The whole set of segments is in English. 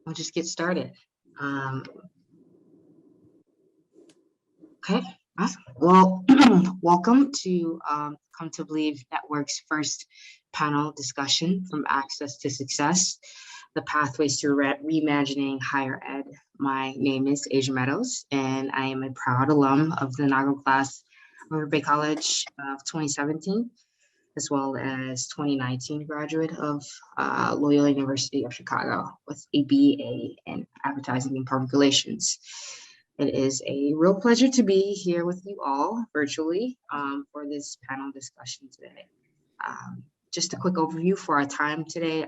We'll just get started. Okay, awesome. Well, welcome to Come to Believe Network's first panel discussion from Access to Success, the pathways to reimagining higher ed. My name is Asia Meadows, and I am a proud alum of the inaugural class of Roupe College of 2017, as well as 2019 graduate of Loyola University of Chicago with a BA in Advertising and Public Relations. It is a real pleasure to be here with you all virtually for this panel discussion today. Just a quick overview for our time today.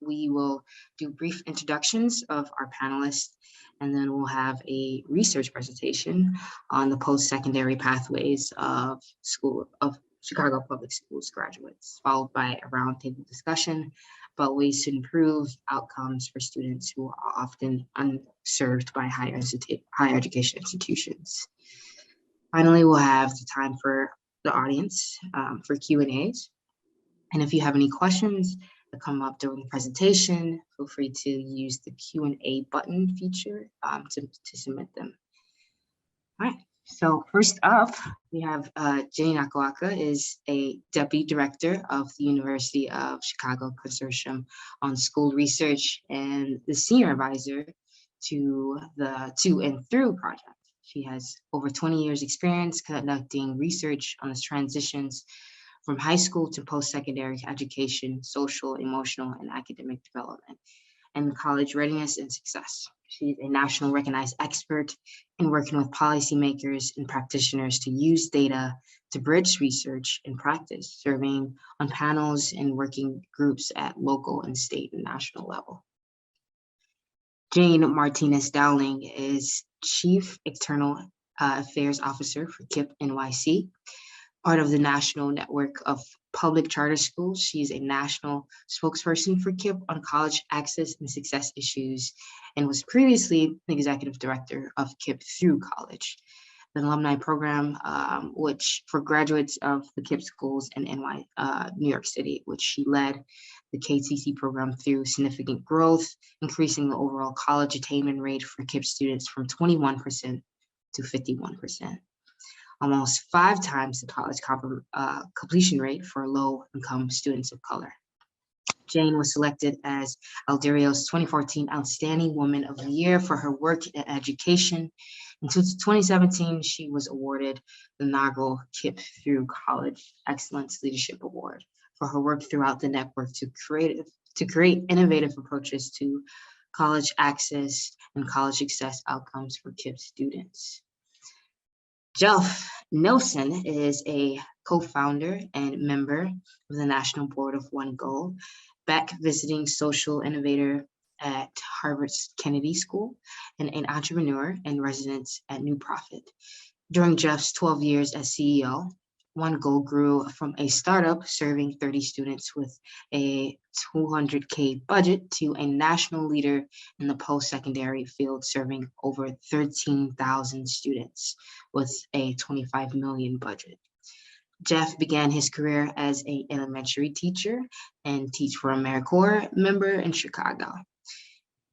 We will do brief introductions of our panelists, and then we'll have a research presentation on the post-secondary pathways of Chicago Public Schools graduates, followed by a roundtable discussion about ways to improve outcomes for students who are often unserved by higher education institutions. Finally, we'll have the time for the audience for Q&As. And if you have any questions that come up during the presentation, feel free to use the Q&A button feature to submit them. All right. So first up, we have Jenny Nagaoka is a Deputy Director of the University of Chicago Consortium on School Research and the Senior Advisor to the To and Through project. She has over 20 years experience conducting research on the transitions from high school to post-secondary education, social, emotional, and academic development, and college readiness and success. She's a national recognized expert in working with policymakers and practitioners to use data to bridge research and practice, serving on panels and working groups at local and state and national level. Jane Martinez Dowling is Chief External Affairs Officer for KIPP NYC, part of the National Network of Public Charter Schools. She is a national spokesperson for KIPP on college access and success issues, and was previously the executive director of KIPP Through College, the alumni program, which for graduates of the KIPP schools in New York City, which she led the KTC program through significant growth, increasing the overall college attainment rate for KIPP students from 21% to 51%. Almost 5 times the college completion rate for low-income students of color. Jane was selected as Alderio's 2014 Outstanding Woman of the Year for her work in education. In 2017, she was awarded the inaugural KIPP Through College Excellence Leadership Award for her work throughout the network to create innovative approaches to college access and college success outcomes for KIPP students. Jeff Nelson is a co-founder and member of the National Board of OneGoal, back visiting social innovator at Harvard's Kennedy School, and an entrepreneur and resident at New Profit. During Jeff's 12 years as CEO, OneGoal grew from a startup serving 30 students with a $200K budget to a national leader in the post-secondary field, serving over 13,000 students with a $25 million budget. Jeff began his career as an elementary teacher and Teach for AmeriCorps member in Chicago.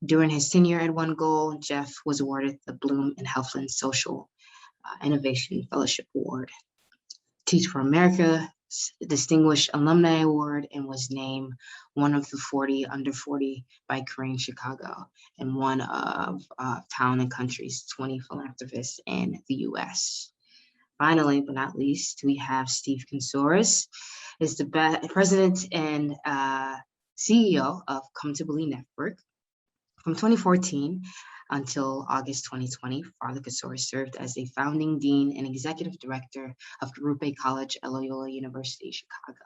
During his tenure at OneGoal, Jeff was awarded the Bloom and Helflin Social Innovation Fellowship Award, Teach for America's Distinguished Alumni Award, and was named one of the 40 under 40 by Crane Chicago and one of Town and Country's 20 philanthropists in the US. Finally, but not least, we have Steve Katasourous, is the president and CEO of Come to Believe Network. From 2014 until August 2020, Father Katasourous served as a founding dean and executive director of Roupe College at Loyola University, Chicago.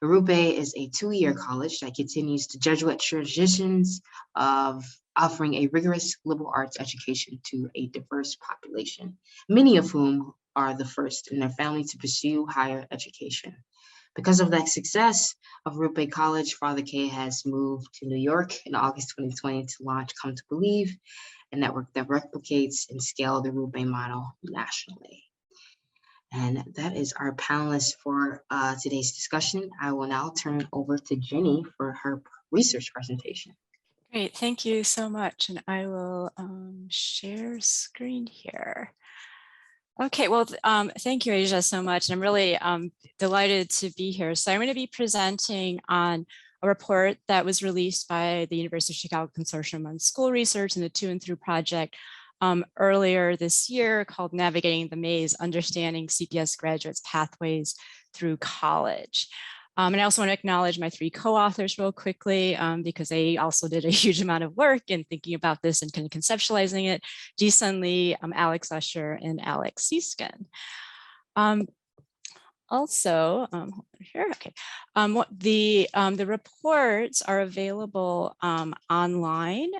Roupe is a 2-year college that continues the Jesuit traditions of offering a rigorous liberal arts education to a diverse population, many of whom are the first in their family to pursue higher education. Because of that success of Roupe College, Father K has moved to New York in August 2020 to launch Come to Believe, a network that replicates and scales the Roupe model nationally. And that is our panelist for today's discussion. I will now turn it over to Jenny for her research presentation. Great, thank you so much. And I will share screen here. Okay, well, thank you, Asia, so much. And I'm really delighted to be here. So I'm going to be presenting on a report that was released by the University of Chicago Consortium on School Research and the To and Through project earlier this year, called Navigating the Maze, Understanding CPS Graduates' Pathways Through College. And I also want to acknowledge my 3 co-authors real quickly, because they also did a huge amount of work in thinking about this and kind of conceptualizing it. Ji-Sun Lee, Alex Usher, and Alex Seeskin. Also, hold on here, okay. The reports are available online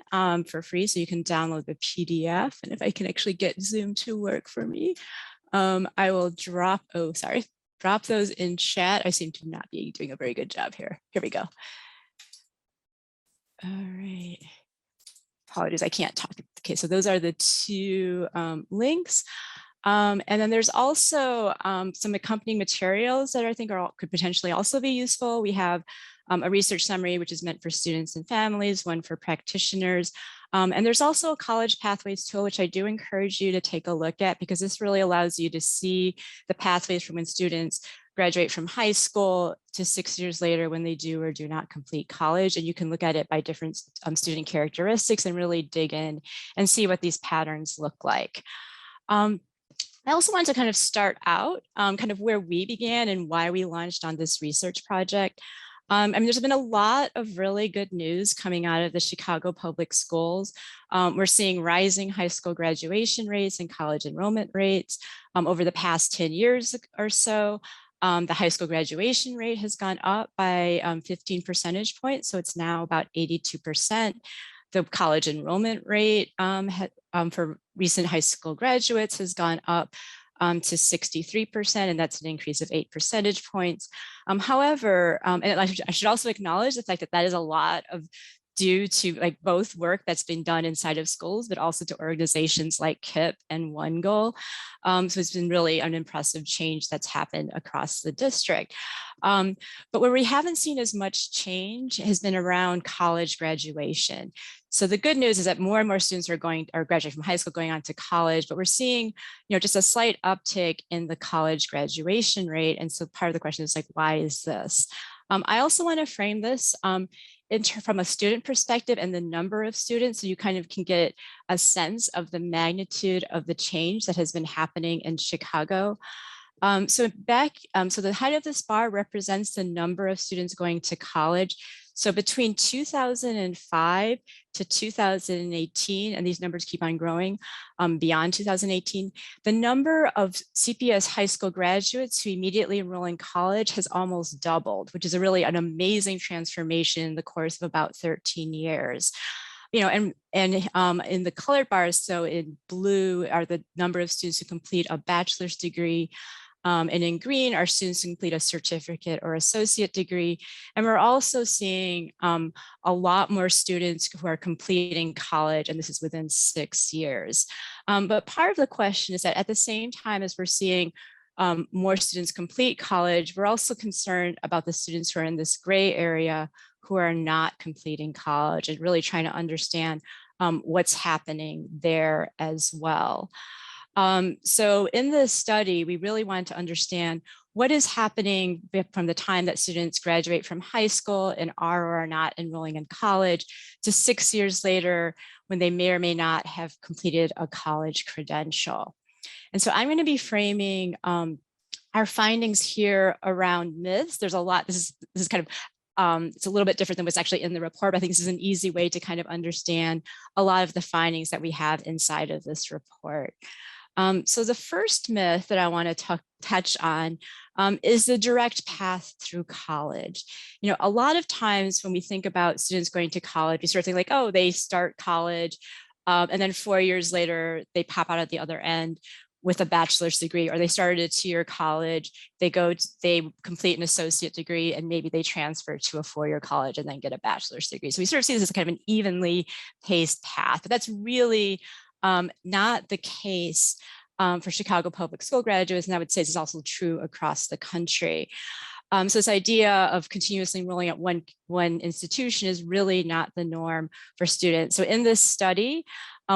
for free, so you can download the PDF. And if I can actually get Zoom to work for me, I will drop those in chat. I seem to not be doing a very good job here. Here we go. All right. Apologies, I can't talk. Okay, so those are the 2 links. And then there's also some accompanying materials that I think could potentially also be useful. We have a research summary, which is meant for students and families, one for practitioners. And there's also a college pathways tool, which I do encourage you to take a look at, because this really allows you to see the pathways from when students graduate from high school to 6 years later when they do or do not complete college. And you can look at it by different student characteristics and really dig in and see what these patterns look like. I also wanted to kind of start out kind of where we began and why we launched on this research project. I mean, there's been a lot of really good news coming out of the Chicago public schools. We're seeing rising high school graduation rates and college enrollment rates over the past 10 years or so. The high school graduation rate has gone up by 15 percentage points, so it's now about 82%. The college enrollment rate for recent high school graduates has gone up to 63%, and that's an increase of 8 percentage points. However, and I should also acknowledge the fact that that is a lot of due to like both work that's been done inside of schools, but also to organizations like KIPP and OneGoal. So it's been really an impressive change that's happened across the district. But where we haven't seen as much change has been around college graduation. So the good news is that more and more students are graduating from high school, going on to college, but we're seeing, just a slight uptick in the college graduation rate. And so part of the question is like, why is this? I also want to frame this from a student perspective and the number of students, so you kind of can get a sense of the magnitude of the change that has been happening in Chicago. So the height of this bar represents the number of students going to college. So between 2005 to 2018, and these numbers keep on growing beyond 2018, the number of CPS high school graduates who immediately enroll in college has almost doubled, which is really an amazing transformation in the course of about 13 years. And in the colored bars, so in blue are the number of students who complete a bachelor's degree. And in green are students who complete a certificate or associate degree. And we're also seeing a lot more students who are completing college, and this is within 6 years. But part of the question is that at the same time as we're seeing more students complete college, we're also concerned about the students who are in this gray area who are not completing college, and really trying to understand what's happening there as well. So in this study, we really wanted to understand what is happening from the time that students graduate from high school and are or are not enrolling in college to 6 years later when they may or may not have completed a college credential. And so I'm going to be framing our findings here around myths. There's a lot, this is kind of it's a little bit different than what's actually in the report, but I think this is an easy way to kind of understand a lot of the findings that we have inside of this report. So the first myth that I want to touch on is the direct path through college. A lot of times when we think about students going to college, we sort of think like, oh, they start college and then 4 years later, they pop out at the other end with a bachelor's degree, or they started a 2-year college, they complete an associate degree, and maybe they transfer to a 4-year college and then get a bachelor's degree. So we sort of see this as kind of an evenly paced path, but that's really not the case for Chicago public school graduates, and I would say this is also true across the country. So this idea of continuously enrolling at one institution is really not the norm for students. So in this study,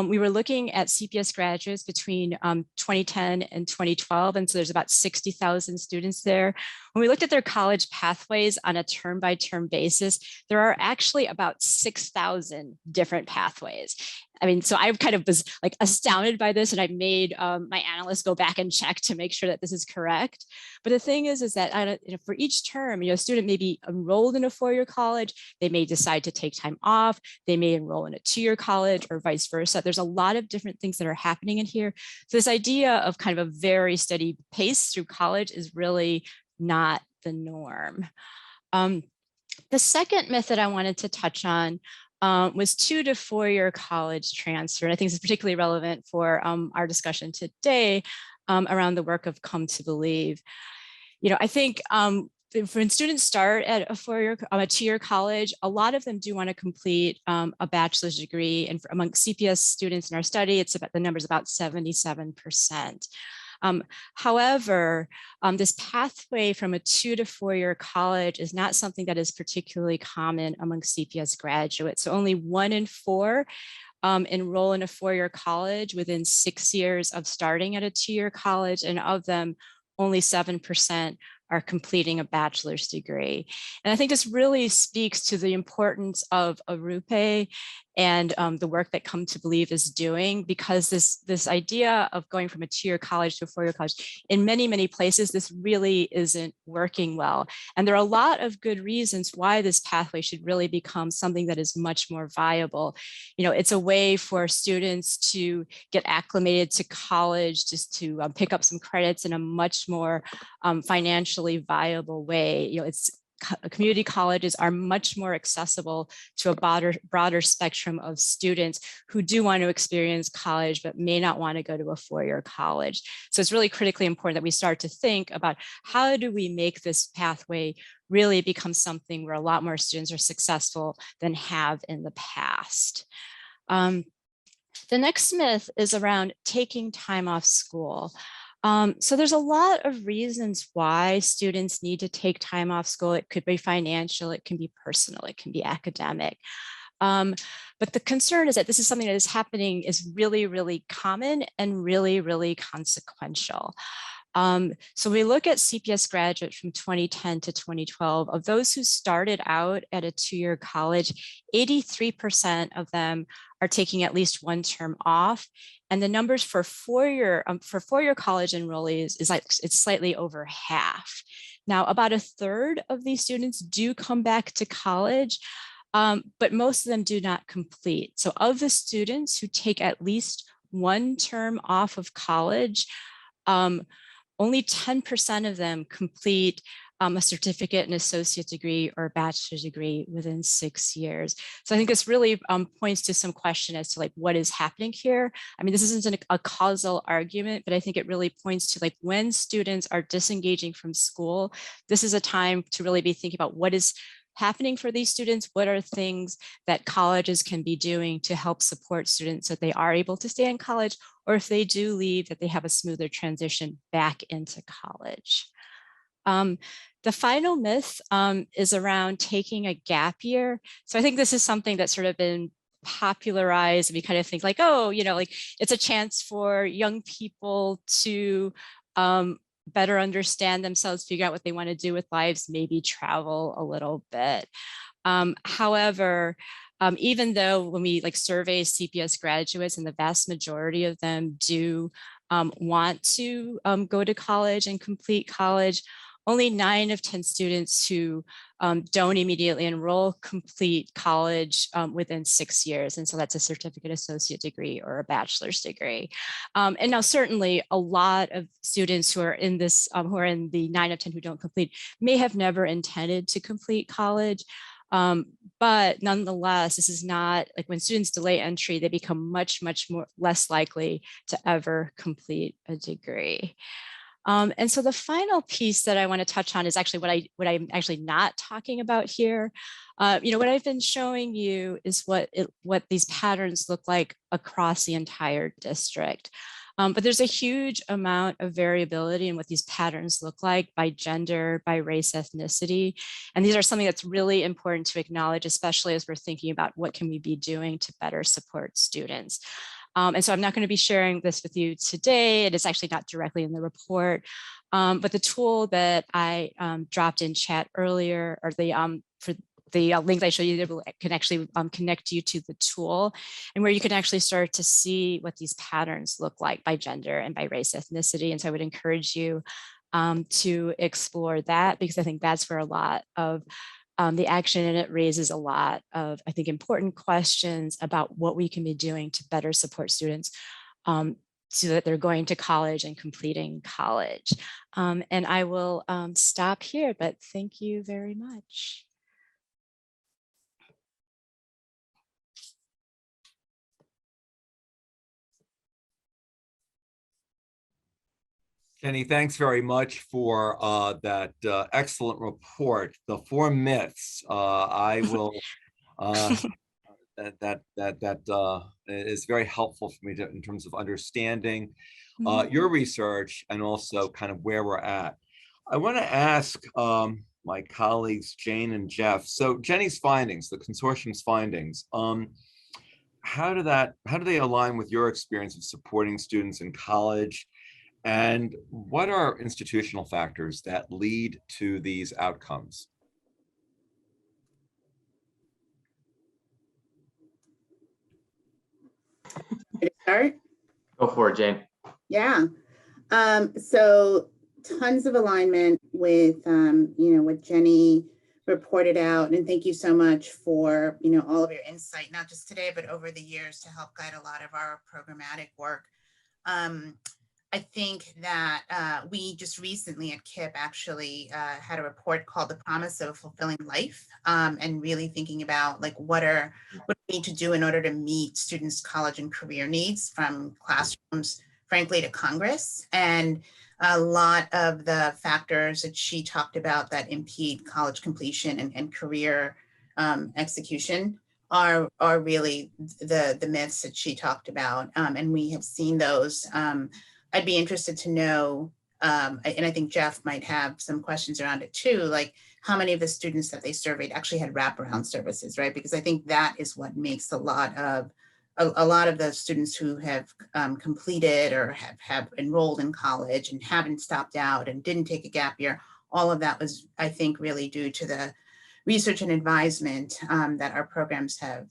we were looking at CPS graduates between 2010 and 2012. And so there's about 60,000 students there. When we looked at their college pathways on a term-by-term basis, there are actually about 6,000 different pathways. I mean, so I kind of was like astounded by this, and I made my analysts go back and check to make sure that this is correct. But the thing is that for each term, a student may be enrolled in a four-year college, they may decide to take time off, they may enroll in a two-year college or vice versa. There's a lot of different things that are happening in here. So this idea of kind of a very steady pace through college is really not the norm. The second myth that I wanted to touch on was 2 to 4 year college transfer. And I think this is particularly relevant for our discussion today around the work of Come to Believe. I think when students start at a 2-year college, a lot of them do want to complete a bachelor's degree. And among CPS students in our study, the number is about 77%. However, this pathway from a 2 to 4 year college is not something that is particularly common among CPS graduates. So only 1 in 4 enroll in a 4-year college within 6 years of starting at a 2-year college, and of them, only 7% are completing a bachelor's degree. And I think this really speaks to the importance of Arupe and the work that Come to Believe is doing, because this idea of going from a 2-year college to a 4-year college, in many, many places, this really isn't working well. And there are a lot of good reasons why this pathway should really become something that is much more viable. It's a way for students to get acclimated to college, just to pick up some credits in a much more financially viable way. Community colleges are much more accessible to a broader spectrum of students who do want to experience college but may not want to go to a 4-year college. So it's really critically important that we start to think about how do we make this pathway really become something where a lot more students are successful than have in the past. The next myth is around taking time off school. So there's a lot of reasons why students need to take time off school. It could be financial, it can be personal, it can be academic. But the concern is that this is something that is happening, is really, really common and really, really consequential. So we look at CPS graduates from 2010 to 2012. Of those who started out at a 2-year college, 83% of them are taking at least 1 term off. And the numbers for 4-year college enrollees it's slightly over half. Now, about 1/3 of these students do come back to college, but most of them do not complete. So of the students who take at least 1 term off of college, only 10% of them complete a certificate, an associate degree, or a bachelor's degree within 6 years. So I think this really points to some question as to what is happening here. I mean, this isn't a causal argument, but I think it really points to when students are disengaging from school, this is a time to really be thinking about what is happening for these students. What are things that colleges can be doing to help support students so that they are able to stay in college, or if they do leave, that they have a smoother transition back into college. The final myth is around taking a gap year. So I think this is something that's sort of been popularized, and we kind of think it's a chance for young people to better understand themselves, figure out what they want to do with lives, maybe travel a little bit. However, even though when we survey CPS graduates, and the vast majority of them do want to go to college and complete college, only 9 of 10 students who don't immediately enroll complete college within 6 years. And so that's a certificate, associate degree, or a bachelor's degree. And now certainly a lot of students who are in this, who are in the 9 of 10 who don't complete, may have never intended to complete college. But nonetheless, this is not when students delay entry, they become much less likely to ever complete a degree. And so the final piece that I want to touch on is actually what I'm actually not talking about here. What I've been showing you is what these patterns look like across the entire district. But there's a huge amount of variability in what these patterns look like by gender, by race, ethnicity. And these are something that's really important to acknowledge, especially as we're thinking about what can we be doing to better support students. And so I'm not going to be sharing this with you today. It is actually not directly in the report, but the tool that I dropped in chat earlier, or the link I showed you can actually connect you to the tool, and where you can actually start to see what these patterns look like by gender and by race, ethnicity. And so I would encourage you to explore that, because I think that's where a lot of the action in it raises a lot of, I think, important questions about what we can be doing to better support students so that they're going to college and completing college. And I will stop here, but thank you very much. Jenny, thanks very much for that excellent report. The 4 myths. I will. That is very helpful for me in terms of understanding your research and also kind of where we're at. I want to ask my colleagues Jane and Jeff. So Jenny's findings, the consortium's findings. How do they align with your experience of supporting students in college? And what are institutional factors that lead to these outcomes? Start? Go for it, Jane. Yeah. So tons of alignment with, what Jenny reported out. And thank you so much for, all of your insight, not just today, but over the years to help guide a lot of our programmatic work. I think that we just recently at KIPP actually had a report called The Promise of a Fulfilling Life, and really thinking about like what we need to do in order to meet students' college and career needs, from classrooms, frankly, to Congress. And a lot of the factors that she talked about that impede college completion and career execution are really the myths that she talked about. And we have seen those. I'd be interested to know, and I think Jeff might have some questions around it too, like how many of the students that they surveyed actually had wraparound services, right? Because I think that is what makes a lot of the students who have completed or have enrolled in college and haven't stopped out and didn't take a gap year. All of that was, I think, really due to the research and advisement that our programs have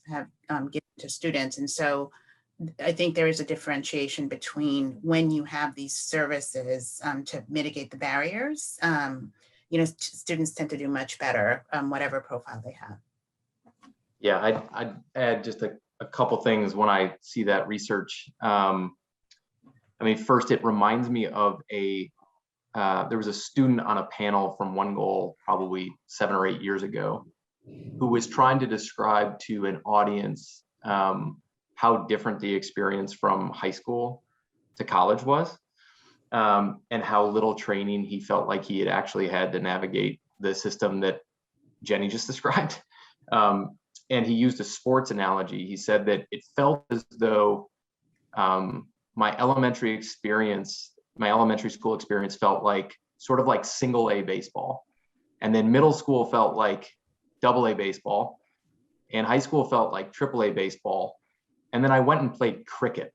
given to students. And so I think there is a differentiation between when you have these services to mitigate the barriers. Students tend to do much better, whatever profile they have. Yeah, I'd add just a couple things when I see that research. First, it reminds me of there was a student on a panel from OneGoal probably 7 or 8 years ago who was trying to describe to an audience how different the experience from high school to college was, and how little training he felt like he had actually had to navigate the system that Jenny just described. And he used a sports analogy. He said that it felt as though my elementary school experience felt like sort of like single A baseball. And then middle school felt like double A baseball. And high school felt like triple A baseball. And then I went and played cricket.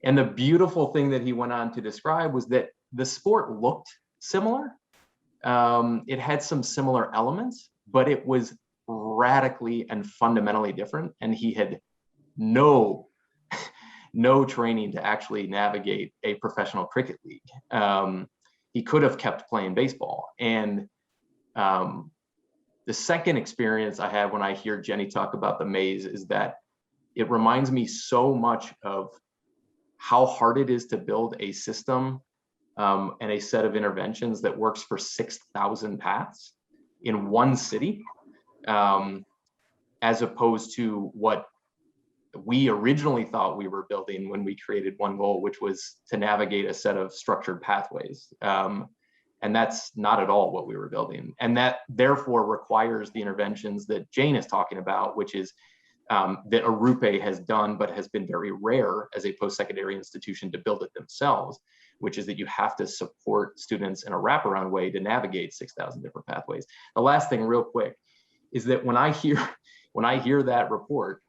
And the beautiful thing that he went on to describe was that the sport looked similar. It had some similar elements, but it was radically and fundamentally different. And he had no training to actually navigate a professional cricket league. He could have kept playing baseball. And the second experience I have when I hear Jenny talk about the maze is that it reminds me so much of how hard it is to build a system and a set of interventions that works for 6,000 paths in one city, as opposed to what we originally thought we were building when we created OneGoal, which was to navigate a set of structured pathways. And that's not at all what we were building. And that therefore requires the interventions that Jane is talking about, which is that Arupe has done, but has been very rare as a post-secondary institution to build it themselves, which is that you have to support students in a wraparound way to navigate 6,000 different pathways. The last thing real quick is that when I hear that report,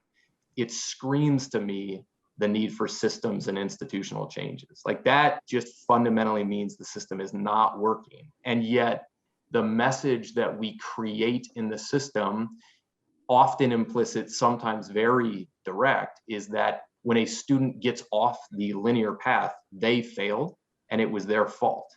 it screams to me the need for systems and institutional changes. Like that just fundamentally means the system is not working. And yet the message that we create in the system, often implicit, sometimes very direct, is that when a student gets off the linear path, they failed and it was their fault.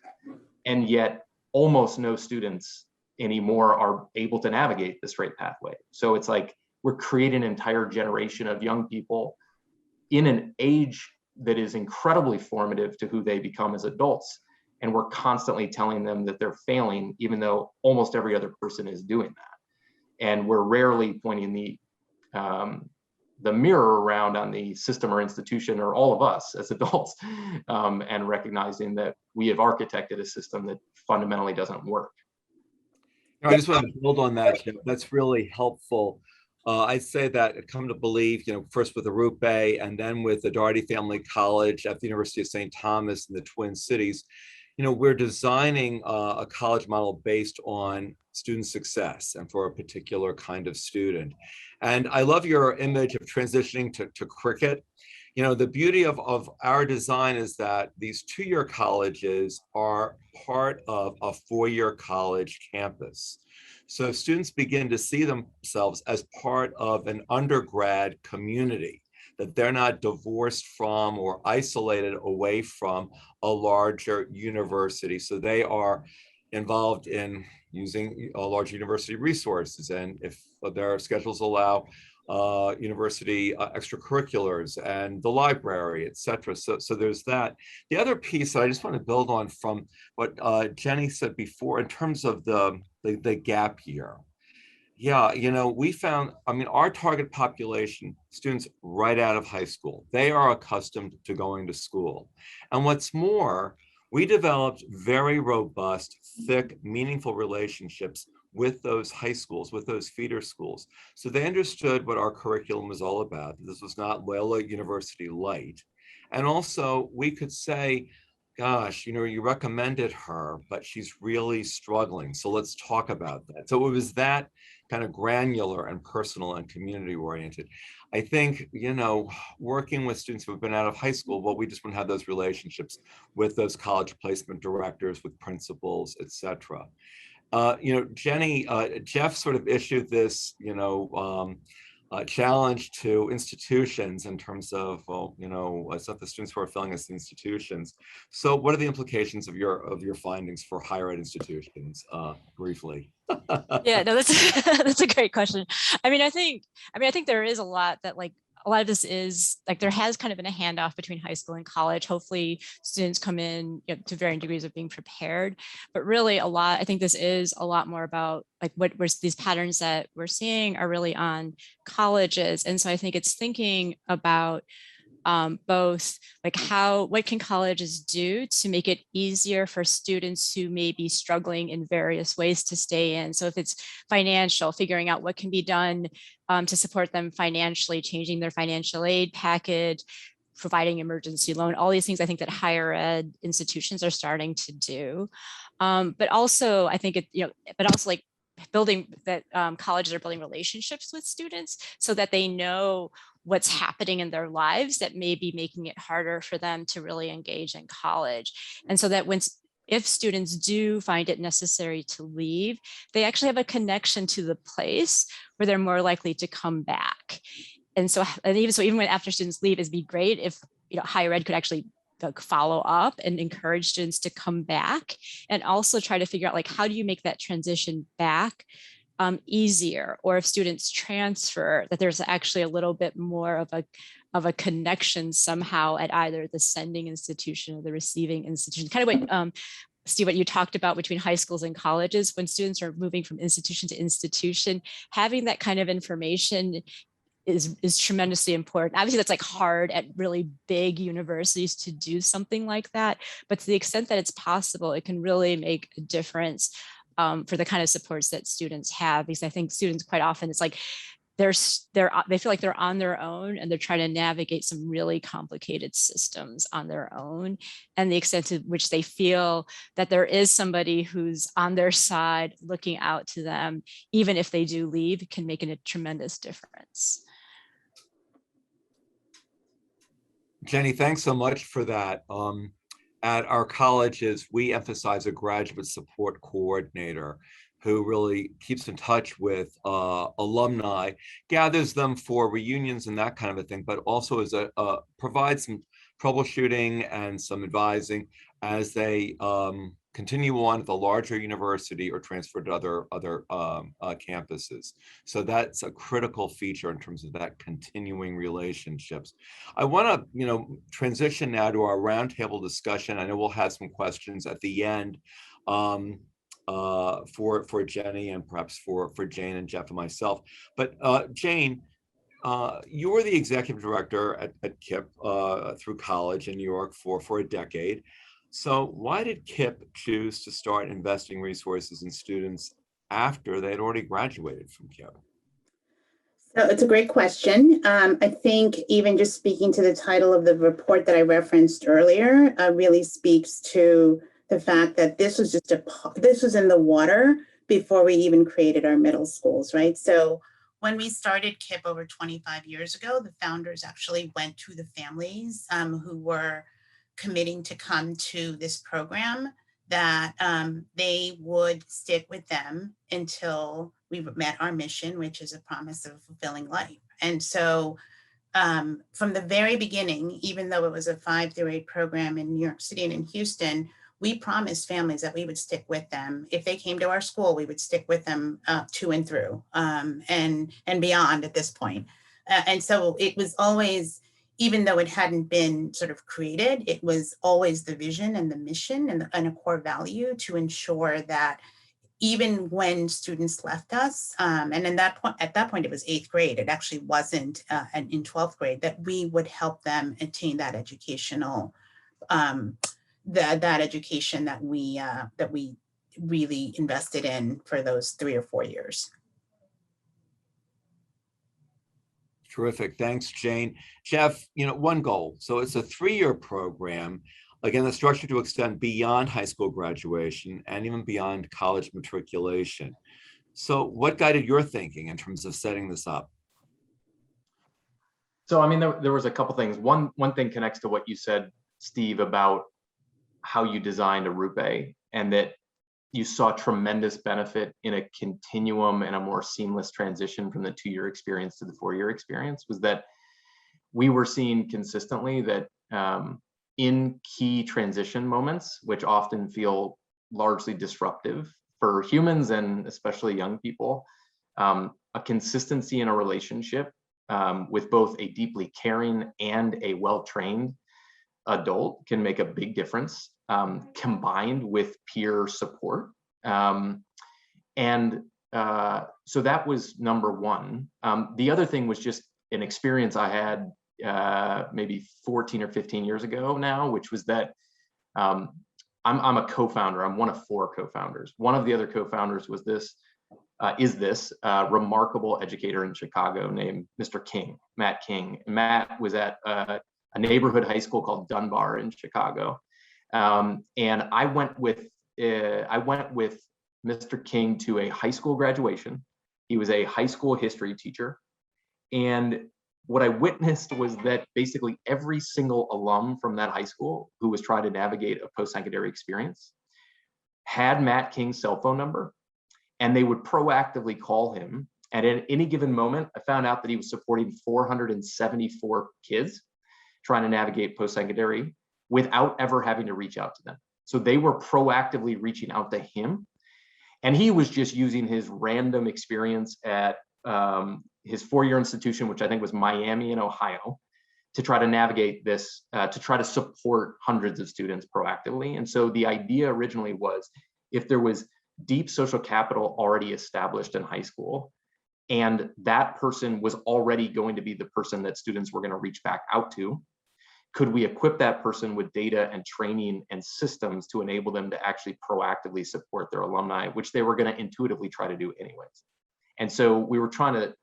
And yet almost no students anymore are able to navigate the straight pathway. So it's like we're creating an entire generation of young people in an age that is incredibly formative to who they become as adults. And we're constantly telling them that they're failing, even though almost every other person is doing that. And we're rarely pointing the mirror around on the system or institution or all of us as adults, and recognizing that we have architected a system that fundamentally doesn't work. I just want to build on that, Jim. That's really helpful. I'd say that I come to believe, first with Arupe and then with the Doherty Family College at the University of St. Thomas in the Twin Cities, we're designing a college model based on student success and for a particular kind of student. And I love your image of transitioning to cricket. The beauty of our design is that these two-year colleges are part of a four-year college campus. So students begin to see themselves as part of an undergrad community, that they're not divorced from or isolated away from a larger university. So they are involved in using large university resources, and if their schedules allow, university extracurriculars and the library, et cetera. So there's that. The other piece that I just want to build on from what Jenny said before in terms of the gap year. Yeah, we found, our target population, students right out of high school, they are accustomed to going to school. And what's more, we developed very robust, thick, meaningful relationships with those high schools, with those feeder schools. So they understood what our curriculum was all about. This was not Loyola University light. And also we could say, gosh, you recommended her, but she's really struggling. So let's talk about that. So it was that kind of granular and personal and community oriented. I think, working with students who have been out of high school, well, we just want to have those relationships with those college placement directors, with principals, et cetera. Jenny, Jeff sort of issued this, challenge to institutions in terms of, it's not the students who are failing as institutions. So what are the implications of your findings for higher ed institutions, briefly? Yeah, no, that's that's a great question. I think there is a lot that a lot of this is there has kind of been a handoff between high school and college. Hopefully students come in to varying degrees of being prepared, but really I think this is a lot more about these patterns that we're seeing are really on colleges. And so I think it's thinking about both what can colleges do to make it easier for students who may be struggling in various ways to stay in. So if it's financial, figuring out what can be done to support them financially, changing their financial aid package, providing emergency loan, all these things I think that higher ed institutions are starting to do. But also I think building that colleges are building relationships with students so that they know what's happening in their lives that may be making it harder for them to really engage in college. And so that if students do find it necessary to leave, they actually have a connection to the place where they're more likely to come back. And so even when after students leave, it'd be great if higher ed could actually follow up and encourage students to come back, and also try to figure out how do you make that transition back easier, or if students transfer, that there's actually a little bit more of a connection somehow at either the sending institution or the receiving institution. Kind of what Steve, what you talked about between high schools and colleges, when students are moving from institution to institution, having that kind of information is tremendously important. Obviously, that's hard at really big universities to do something like that, but to the extent that it's possible, it can really make a difference for the kind of supports that students have. Because I think students quite often, it's they feel like they're on their own, and they're trying to navigate some really complicated systems on their own, and the extent to which they feel that there is somebody who's on their side looking out to them, even if they do leave, can make a tremendous difference. Jenny, thanks so much for that. At our colleges, we emphasize a graduate support coordinator who really keeps in touch with alumni, gathers them for reunions and that kind of a thing, but also as provides some troubleshooting and some advising as they continue on at the larger university or transfer to other campuses. So that's a critical feature in terms of that continuing relationships. I want to, transition now to our roundtable discussion. I know we'll have some questions at the end for Jenny and perhaps for Jane and Jeff and myself. But Jane, you were the executive director at KIPP through college in New York for a decade. So why did KIPP choose to start investing resources in students after they had already graduated from KIPP? So it's a great question. I think even just speaking to the title of the report that I referenced earlier really speaks to the fact that this was this was in the water before we even created our middle schools, right? So when we started KIPP over 25 years ago, the founders actually went to the families who were committing to come to this program, that they would stick with them until we met our mission, which is a promise of a fulfilling life. And so from the very beginning, even though it was a 5 through 8 program in New York City and in Houston, we promised families that we would stick with them. If they came to our school, we would stick with them to and through and beyond at this point. And so it was always, even though it hadn't been sort of created, it was always the vision and the mission and a core value to ensure that even when students left us, and at that point it was 8th grade, it actually wasn't in 12th grade, that we would help them attain that educational, that education that we really invested in for those 3 or 4 years. Terrific. Thanks, Jane. Jeff, OneGoal. So it's a 3-year program. Again, the structure to extend beyond high school graduation and even beyond college matriculation. So what guided your thinking in terms of setting this up? So, I mean, there was a couple things. One thing connects to what you said, Steve, about how you designed a RUPE, and that you saw tremendous benefit in a continuum and a more seamless transition from the 2-year experience to the 4-year experience, was that we were seeing consistently that in key transition moments, which often feel largely disruptive for humans and especially young people, a consistency in a relationship with both a deeply caring and a well-trained adult can make a big difference, combined with peer support. So that was number one. The other thing was just an experience I had maybe 14 or 15 years ago now, which was that I'm a co-founder. I'm one of 4 co-founders. One of the other co-founders was this remarkable educator in Chicago named Mr. King, Matt King. Matt was at a neighborhood high school called Dunbar in Chicago. And I went with Mr. King to a high school graduation. He was a high school history teacher. And what I witnessed was that basically every single alum from that high school who was trying to navigate a post-secondary experience had Matt King's cell phone number, and they would proactively call him. And at any given moment, I found out that he was supporting 474 kids trying to navigate post-secondary without ever having to reach out to them. So they were proactively reaching out to him. And he was just using his random experience at his 4-year institution, which I think was Miami in Ohio, to try to navigate this, to try to support hundreds of students proactively. And so the idea originally was, if there was deep social capital already established in high school, and that person was already going to be the person that students were going to reach back out to, could we equip that person with data and training and systems to enable them to actually proactively support their alumni, which they were going to intuitively try to do anyways. And so we were trying to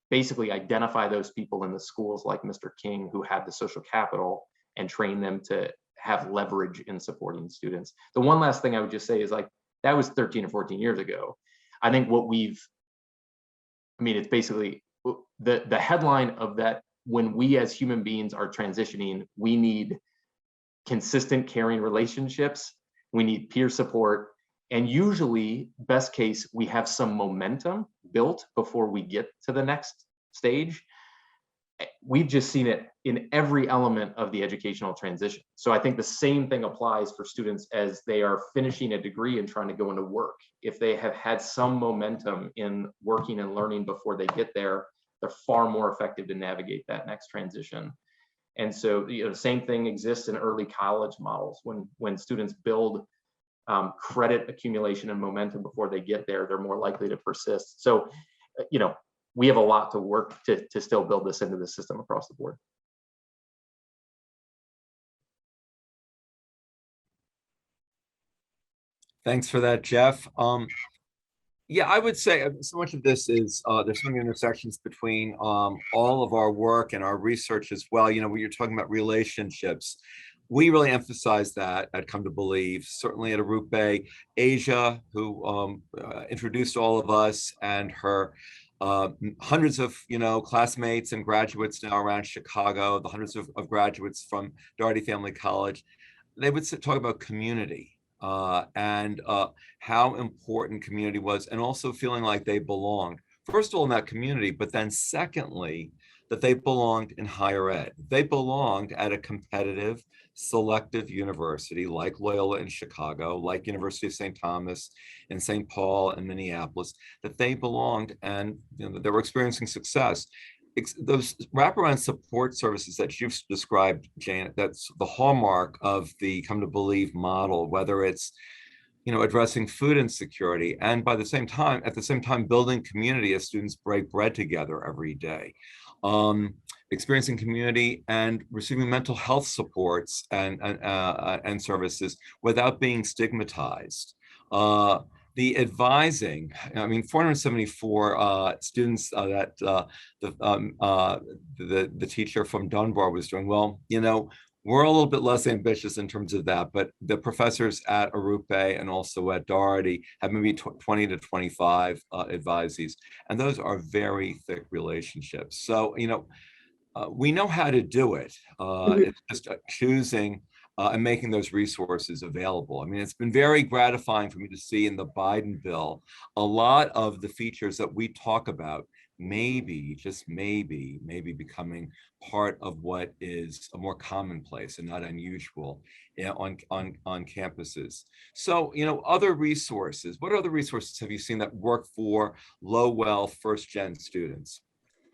basically identify those people in the schools like Mr. King who have the social capital and train them to have leverage in supporting students. The one last thing I would just say is, like, that was 13 or 14 years ago. I think what it's basically the headline of that: when we as human beings are transitioning, we need consistent caring relationships, we need peer support, and usually, best case, we have some momentum built before we get to the next stage. We've just seen it in every element of the educational transition. So I think the same thing applies for students as they are finishing a degree and trying to go into work. If they have had some momentum in working and learning before they get there, they're far more effective to navigate that next transition. And so, the same thing exists in early college models. When students build credit accumulation and momentum before they get there, they're more likely to persist. So, we have a lot to work to still build this into the system across the board. Thanks for that, Jeff. Yeah, I would say so much of this is there's so many intersections between all of our work and our research as well. When you're talking about relationships, we really emphasize that at Come to Believe. Certainly at Arupe, Asia, who introduced all of us, and her hundreds of classmates and graduates now around Chicago, the hundreds of graduates from Doherty Family College, they would talk about community. And how important community was, and also feeling like they belonged, first of all, in that community, but then secondly, that they belonged in higher ed. They belonged at a competitive, selective university like Loyola in Chicago, like University of St. Thomas and St. Paul and Minneapolis, that they belonged, and that they were experiencing success. Those wraparound support services that you've described, Jane, that's the hallmark of the Come to Believe model, whether it's addressing food insecurity, and at the same time building community as students break bread together every day, experiencing community and receiving mental health supports and services without being stigmatized. The advising, 474 students that the teacher from Dunbar was doing. Well, we're a little bit less ambitious in terms of that, but the professors at Arupe and also at Doherty have maybe 20 to 25 advisees, and those are very thick relationships. So, we know how to do it. It's just choosing and making those resources available. It's been very gratifying for me to see in the Biden bill a lot of the features that we talk about maybe, just maybe becoming part of what is a more commonplace and not unusual on campuses. So, other resources, what other resources have you seen that work for low wealth first gen students?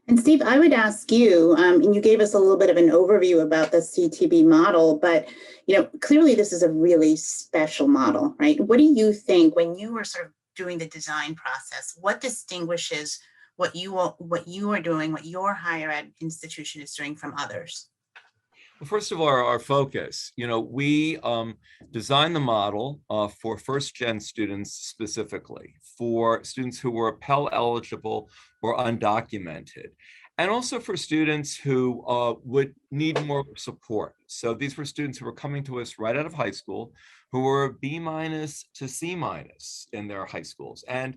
And Steve, I would ask you, and you gave us a little bit of an overview about the CTB model, but clearly this is a really special model, right? What do you think, when you were sort of doing the design process, what distinguishes what you are doing, what your higher ed institution is doing from others? Well, first of all, our focus, we designed the model for first gen students specifically, for students who were Pell eligible or undocumented, and also for students who would need more support. So these were students who were coming to us right out of high school, who were B- to C- in their high schools. And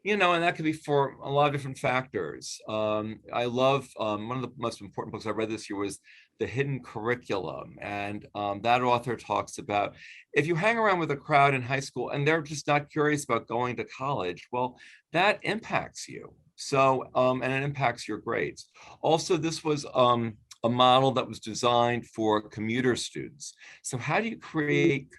and that could be for a lot of different factors. I love, one of the most important books I read this year was The Hidden Curriculum. And that author talks about, if you hang around with a crowd in high school and they're just not curious about going to college, well, that impacts you. So, and it impacts your grades. Also, this was a model that was designed for commuter students. So how do you create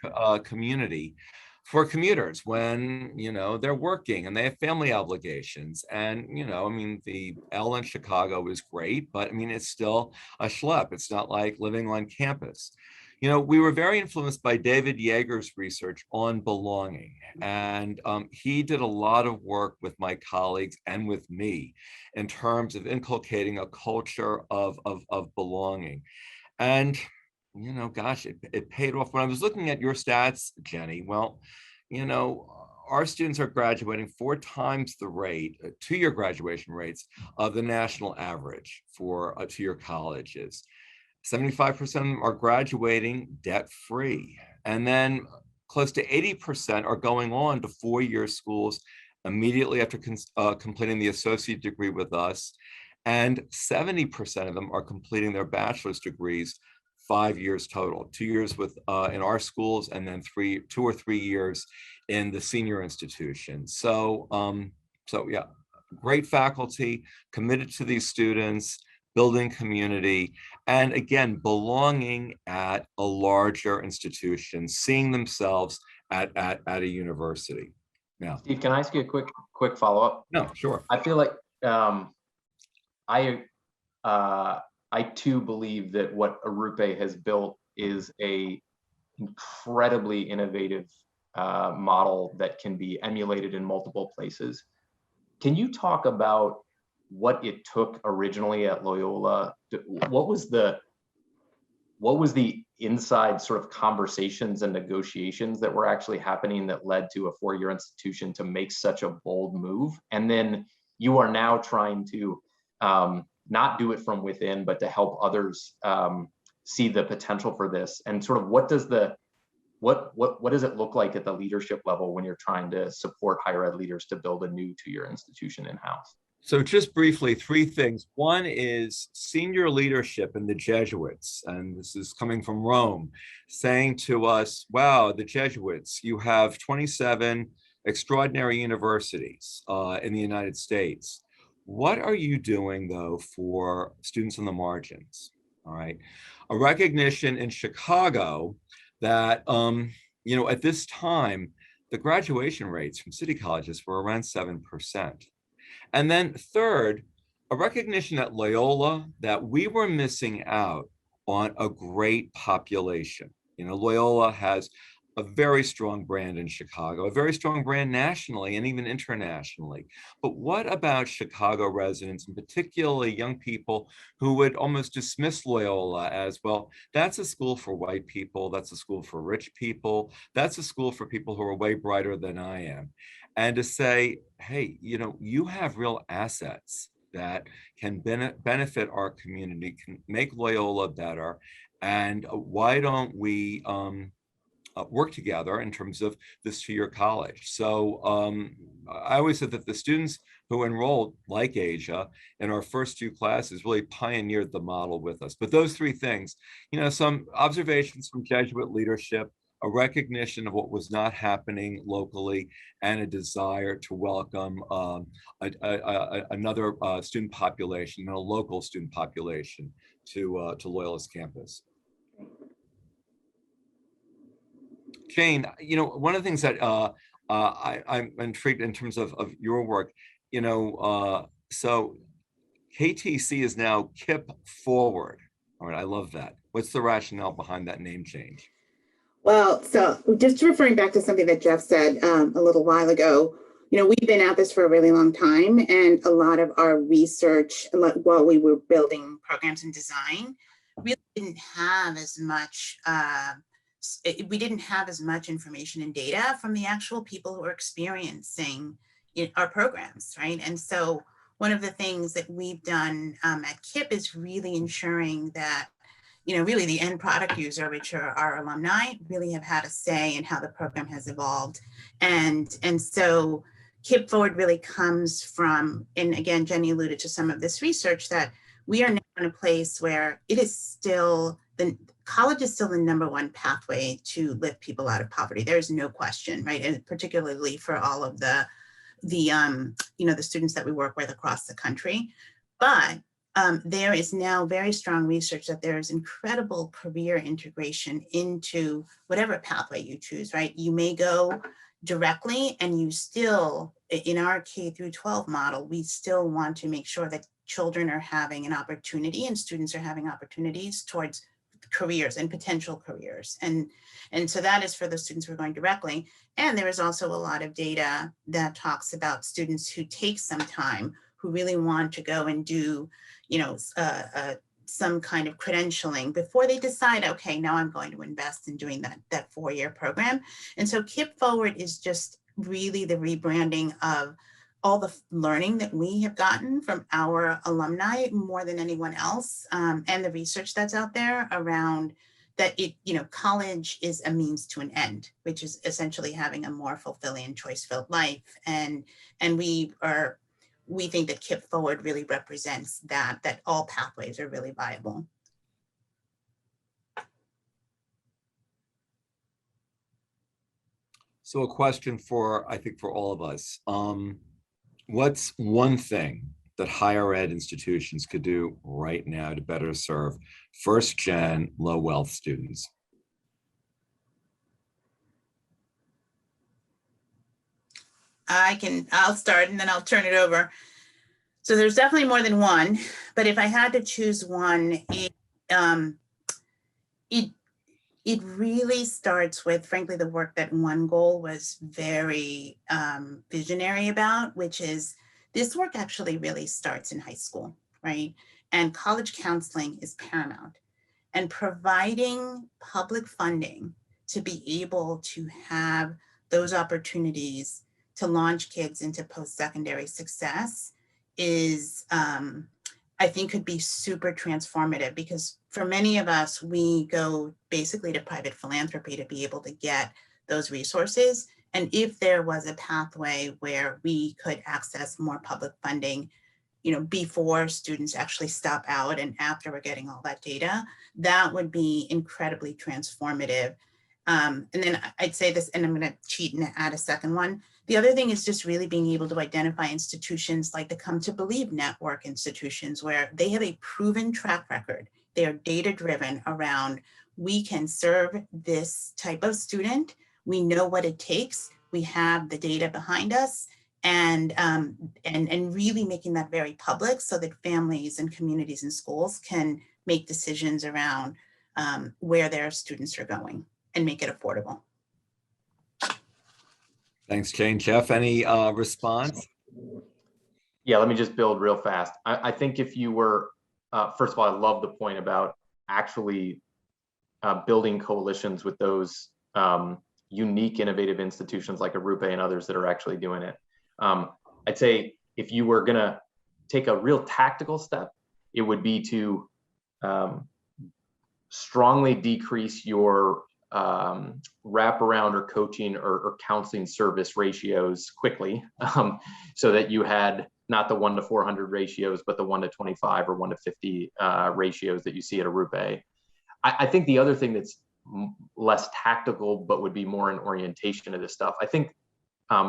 community for commuters when they're working and they have family obligations? And the L in Chicago is great, but it's still a schlep. It's not like living on campus. We were very influenced by David Yeager's research on belonging, and he did a lot of work with my colleagues and with me in terms of inculcating a culture of belonging. And gosh, it paid off. When I was looking at your stats, Jenny, well, our students are graduating 4 times the rate, 2-year graduation rates of the national average for 2-year colleges. 75% of them are graduating debt-free. And then close to 80% are going on to 4-year schools immediately after completing the associate degree with us. And 70% of them are completing their bachelor's degrees 5 years total, 2 years with in our schools, and then 2 or 3 years in the senior institution. So, yeah, great faculty, committed to these students, building community, and again, belonging at a larger institution, seeing themselves at a university. Yeah. Steve, can I ask you a quick follow-up? No, sure. I feel like I too believe that what Arupe has built is a incredibly innovative model that can be emulated in multiple places. Can you talk about what it took originally at Loyola? What was the inside sort of conversations and negotiations that were actually happening that led to a 4-year institution to make such a bold move? And then you are now trying to not do it from within, but to help others see the potential for this. And sort of what does it look like at the leadership level when you're trying to support higher ed leaders to build a new 2-year institution in-house? So just briefly, 3 things. One is senior leadership in the Jesuits, and this is coming from Rome, saying to us, wow, the Jesuits, you have 27 extraordinary universities in the United States. What are you doing, though, for students on the margins? All right. A recognition in Chicago that, at this time, the graduation rates from city colleges were around 7%. And then third, a recognition at Loyola that we were missing out on a great population. Loyola has a very strong brand in Chicago, a very strong brand nationally and even internationally. But what about Chicago residents, and particularly young people who would almost dismiss Loyola as, well, that's a school for white people, that's a school for rich people, that's a school for people who are way brighter than I am. And to say, hey, you have real assets that can benefit our community, can make Loyola better, and why don't we work together in terms of this 2-year college? So I always said that the students who enrolled, like Asia, in our first 2 classes really pioneered the model with us. But those 3 things, some observations from Jesuit leadership, a recognition of what was not happening locally, and a desire to welcome another student population, a local student population to Loyola's campus. Jane, one of the things that I'm intrigued in terms of your work, so KTC is now KIPP Forward. All right, I love that. What's the rationale behind that name change? Well, so just referring back to something that Jeff said a little while ago, we've been at this for a really long time, and a lot of our research while we were building programs and design really didn't have as much we didn't have as much information and data from the actual people who are experiencing our programs, right? And so one of the things that we've done at KIPP is really ensuring that, really the end product user, which are our alumni, really have had a say in how the program has evolved. And so KIPP Forward really comes from, and again, Jenny alluded to some of this research, that we are now in a place where it is still, college is still the #1 pathway to lift people out of poverty. There is no question, right? And particularly for all of the students that we work with across the country. But there is now very strong research that there is incredible career integration into whatever pathway you choose, right? You may go directly, and you still, in our K-12 model, we still want to make sure that children are having an opportunity and students are having opportunities towards careers and potential careers. And so that is for the students who are going directly. And there is also a lot of data that talks about students who take some time, who really want to go and do, some kind of credentialing before they decide, okay, now I'm going to invest in doing that 4-year program. And so KIPP Forward is just really the rebranding of all the learning that we have gotten from our alumni more than anyone else, and the research that's out there around that college is a means to an end, which is essentially having a more fulfilling and choice-filled life. And we think that KIPP Forward really represents that all pathways are really viable. So a question I think for all of us. What's one thing that higher ed institutions could do right now to better serve first-gen low-wealth students? I'll start and then I'll turn it over. So there's definitely more than one, but if I had to choose one, it really starts with, frankly, the work that OneGoal was very visionary about, which is this work actually really starts in high school, right? And college counseling is paramount. And providing public funding to be able to have those opportunities to launch kids into post-secondary success is, I think, could be super transformative, because for many of us, we go basically to private philanthropy to be able to get those resources. And if there was a pathway where we could access more public funding, before students actually stop out and after we're getting all that data, that would be incredibly transformative. And then I'd say this, and I'm going to cheat and add a second one. The other thing is just really being able to identify institutions like the Come to Believe network institutions, where they have a proven track record. They are data-driven around, we can serve this type of student. We know what it takes. We have the data behind us, and really making that very public so that families and communities and schools can make decisions around where their students are going and make it affordable. Thanks, Jane. Jeff, any response? Yeah, let me just build real fast. I think if you were, first of all, I love the point about actually building coalitions with those unique, innovative institutions like Arupe and others that are actually doing it. I'd say if you were gonna take a real tactical step, it would be to strongly decrease your wraparound or coaching or counseling service ratios quickly, so that you had not the 1 to 400 ratios, but the 1 to 25 or 1 to 50 ratios that you see at Arupe. I think the other thing that's less tactical, but would be more an orientation of this stuff, I think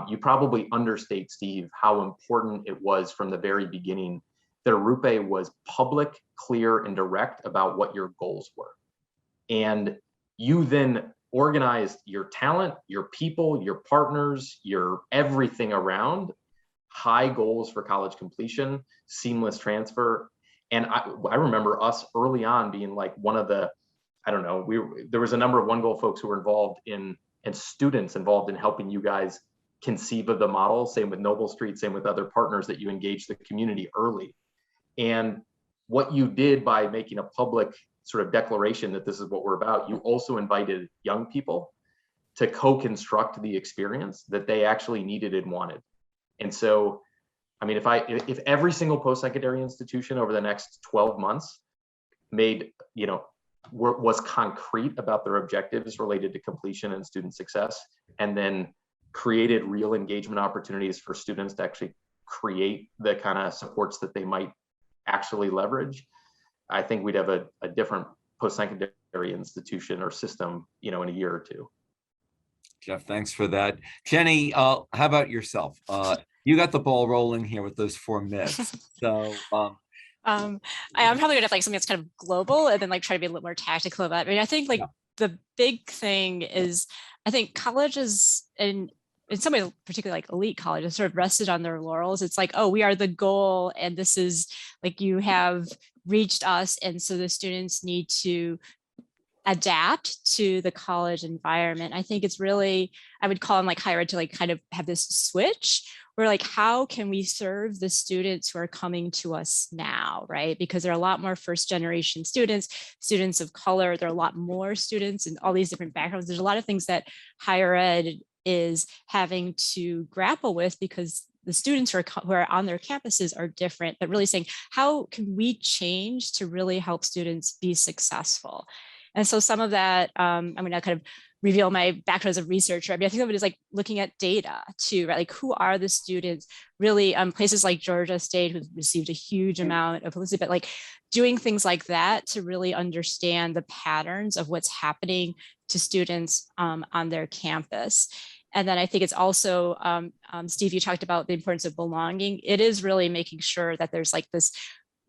you probably understate, Steve, how important it was from the very beginning that Arupe was public, clear, and direct about what your goals were. And you then organized your talent, your people, your partners, your everything around high goals for college completion, seamless transfer. And I remember us early on being like one of the, I don't know, there was a number of OneGoal folks who were involved in, and students involved in helping you guys conceive of the model, same with Noble Street, same with other partners that you engaged the community early. And what you did by making a public sort of declaration that this is what we're about, you also invited young people to co-construct the experience that they actually needed and wanted. And so, I mean, if every single post-secondary institution over the next 12 months made, was concrete about their objectives related to completion and student success, and then created real engagement opportunities for students to actually create the kind of supports that they might actually leverage, I think we'd have a different post-secondary institution or system, in a year or two. Jeff, thanks for that. Jenny, how about yourself? You got the ball rolling here with those 4 myths. So I'm probably gonna have like something that's kind of global and then like try to be a little more tactical about it. I mean, I think like the big thing is, I think colleges in some ways, particularly like elite colleges, sort of rested on their laurels. It's like, oh, we are the goal, and this is like, you have reached us, and so the students need to adapt to the college environment. I think it's really, I would call on like higher ed to like kind of have this switch where like, how can we serve the students who are coming to us now, right? Because there are a lot more first generation students, students of color, there are a lot more students in all these different backgrounds. There's a lot of things that higher ed is having to grapple with, because the students who are on their campuses are different, but really saying, how can we change to really help students be successful? And so some of that, I'm going to kind of reveal my background as a researcher. I mean, I think of it as like looking at data too, right? Like, who are the students really, places like Georgia State, who've received a huge amount of publicity, but like doing things like that to really understand the patterns of what's happening to students on their campus. And then I think it's also, Steve, you talked about the importance of belonging. It is really making sure that there's like this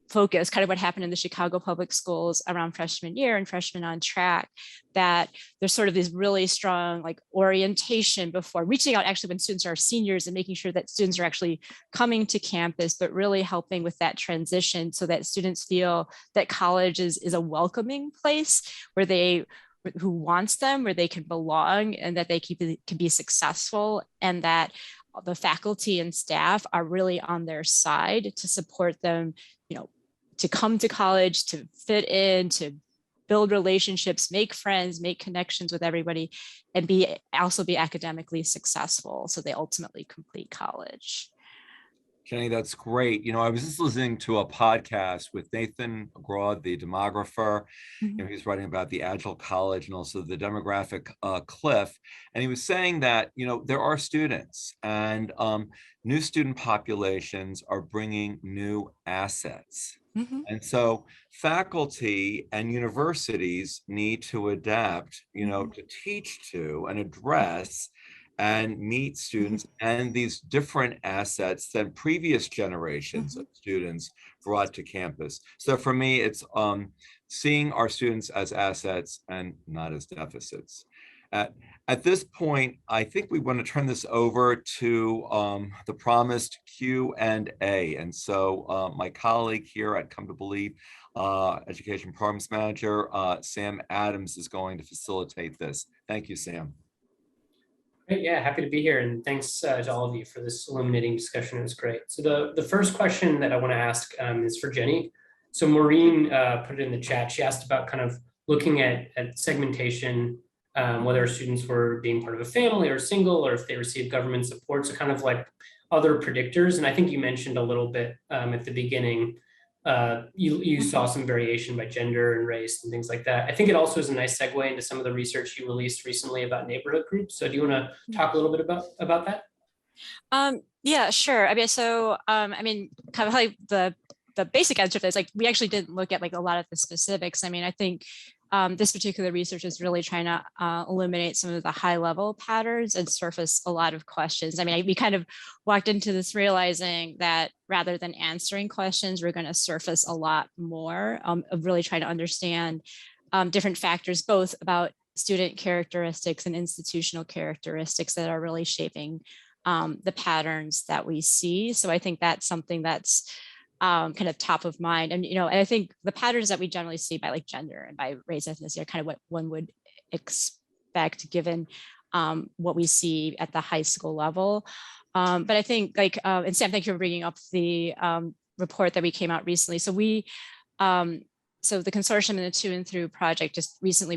focus, kind of what happened in the Chicago public schools around freshman year and freshmen on track, that there's sort of this really strong like orientation before reaching out actually when students are seniors and making sure that students are actually coming to campus, but really helping with that transition so that students feel that college is a welcoming place who wants them, where they can belong, and that they can be successful, and that the faculty and staff are really on their side to support them, to come to college, to fit in, to build relationships, make friends, make connections with everybody, and also be academically successful so they ultimately complete college. Jenny, that's great. I was just listening to a podcast with Nathan Grodd, the demographer. He's writing about the Agile College and also the demographic cliff. And he was saying that, there are students, and new student populations are bringing new assets. And so faculty and universities need to adapt, to teach to and address and meet students and these different assets than previous generations of students brought to campus. So for me, it's seeing our students as assets and not as deficits. At this point, I think we want to turn this over to the promised Q&A. And so my colleague here at Come to Believe, Education Programs Manager, Sam Adams, is going to facilitate this. Thank you, Sam. Great, yeah, happy to be here, and thanks to all of you for this illuminating discussion. It was great. So the first question that I want to ask is for Jenny. So Maureen put it in the chat. She asked about kind of looking at segmentation, whether students were being part of a family or single, or if they received government support, so kind of like other predictors. And I think you mentioned a little bit at the beginning, you saw some variation by gender and race and things like that. I think it also is a nice segue into some of the research you released recently about neighborhood groups. So do you want to talk a little bit about that? Yeah, sure. I mean, so kind of like the basic answer to this, like, we actually didn't look at like a lot of the specifics. I mean, I think this particular research is really trying to illuminate some of the high level patterns and surface a lot of questions. I mean, we kind of walked into this realizing that rather than answering questions, we're going to surface a lot more of really trying to understand different factors, both about student characteristics and institutional characteristics that are really shaping the patterns that we see. So I think that's something that's kind of top of mind. And, and I think the patterns that we generally see by like gender and by race, ethnicity are kind of what one would expect given what we see at the high school level. But I think like, and Sam, thank you for bringing up the report that we came out recently. So so the Consortium and the To and Through project just recently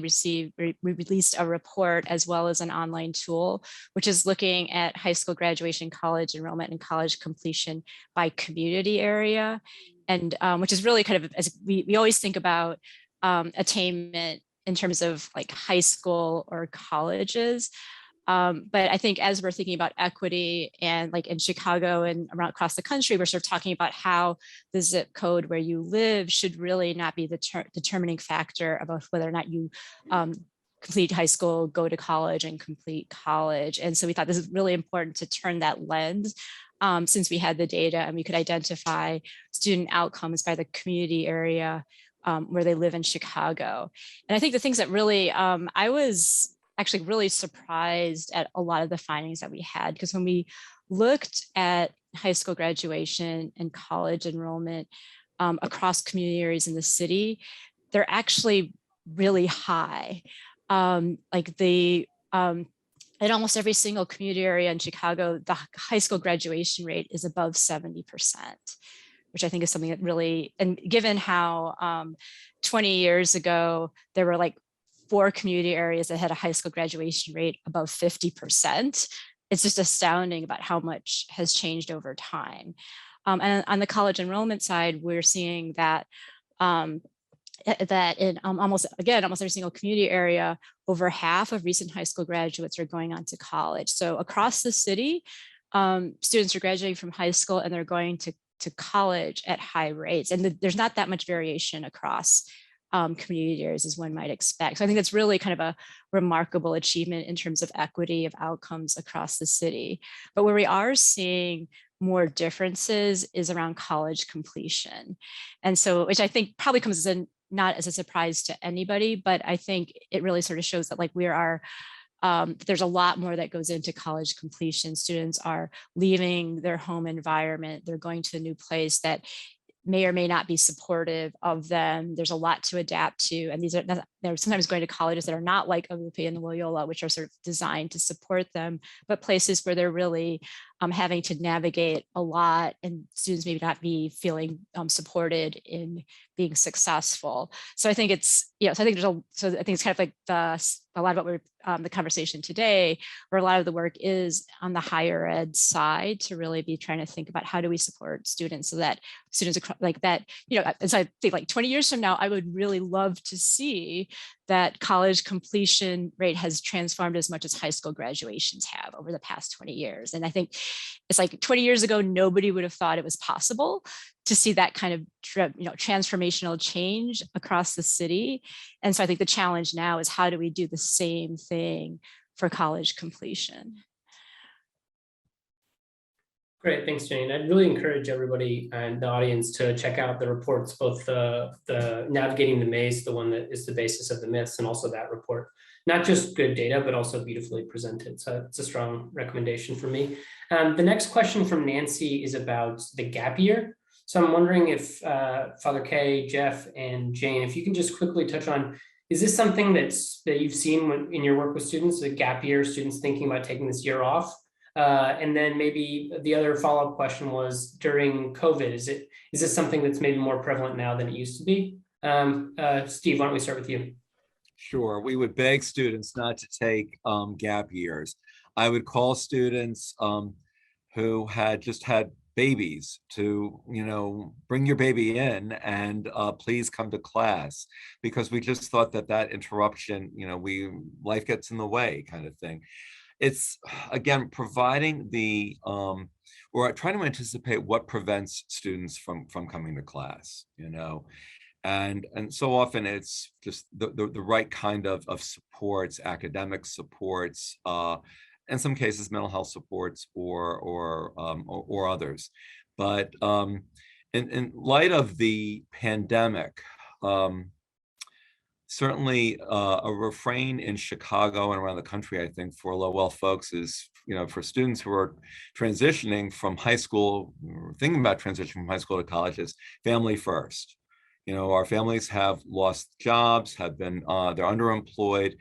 released a report as well as an online tool, which is looking at high school graduation, college enrollment, and college completion by community area. And which is really kind of, as we always think about attainment in terms of like high school or colleges. But I think as we're thinking about equity and like in Chicago and around across the country, we're sort of talking about how the zip code where you live should really not be the determining factor about whether or not you complete high school, go to college, and complete college. And so we thought this is really important to turn that lens since we had the data and we could identify student outcomes by the community area where they live in Chicago. And I think the things that really, I was actually really surprised at a lot of the findings that we had, because when we looked at high school graduation and college enrollment across community areas in the city, they're actually really high. Like in almost every single community area in Chicago, the high school graduation rate is above 70%, which I think is something that really, and given how 20 years ago, there were like 4 community areas that had a high school graduation rate above 50%. It's just astounding about how much has changed over time. And on the college enrollment side, we're seeing that in almost every single community area, over half of recent high school graduates are going on to college. So across the city, students are graduating from high school and they're going to college at high rates. And there's not that much variation across community areas as one might expect. So I think that's really kind of a remarkable achievement in terms of equity of outcomes across the city. But where we are seeing more differences is around college completion. And so, which I think probably comes as not as a surprise to anybody, but I think it really sort of shows that like we are, there's a lot more that goes into college completion. Students are leaving their home environment. They're going to a new place that may or may not be supportive of them. There's a lot to adapt to. And they're sometimes going to colleges that are not like OUP and Loyola, which are sort of designed to support them, but places where they're really having to navigate a lot and students maybe not be feeling supported in being successful. So I think it's, so I think it's kind of like a lot of what we're, the conversation today, where a lot of the work is on the higher ed side to really be trying to think about how do we support students so that students like that, and so I think like 20 years from now, I would really love to see that college completion rate has transformed as much as high school graduations have over the past 20 years. And I think it's like 20 years ago, nobody would have thought it was possible to see that kind of transformational change across the city. And so I think the challenge now is how do we do the same thing for college completion? Great, thanks, Jane. I'd really encourage everybody in the audience to check out the reports, both the Navigating the Maze, the one that is the basis of the myths, and also that report. Not just good data, but also beautifully presented. So it's a strong recommendation for me. The next question from Nancy is about the gap year. So I'm wondering if Father Kay, Jeff, and Jane, if you can just quickly touch on, is this something that you've seen in your work with students, a gap year, students thinking about taking this year off? And then maybe the other follow-up question was during COVID, is this something that's maybe more prevalent now than it used to be? Steve, why don't we start with you? Sure, we would beg students not to take gap years. I would call students who had just had babies to, bring your baby in and please come to class, because we just thought that interruption, life gets in the way kind of thing. It's, again, providing the, or trying to anticipate what prevents students from coming to class, and so often it's just the right kind of supports, academic supports, in some cases mental health supports or others. But in light of the pandemic, certainly a refrain in Chicago and around the country, I think, for low-wealth folks is, for students who are transitioning from high school, or thinking about transitioning from high school to college, is family first. Our families have lost jobs, have been, they're underemployed.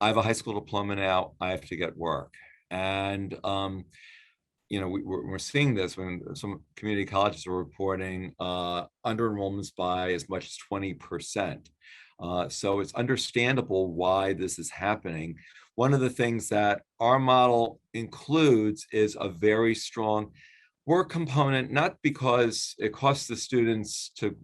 I have a high school diploma now, I have to get work. And, we're seeing this when some community colleges are reporting under enrollments by as much as 20%. So it's understandable why this is happening. One of the things that our model includes is a very strong work component, not because it costs the students to,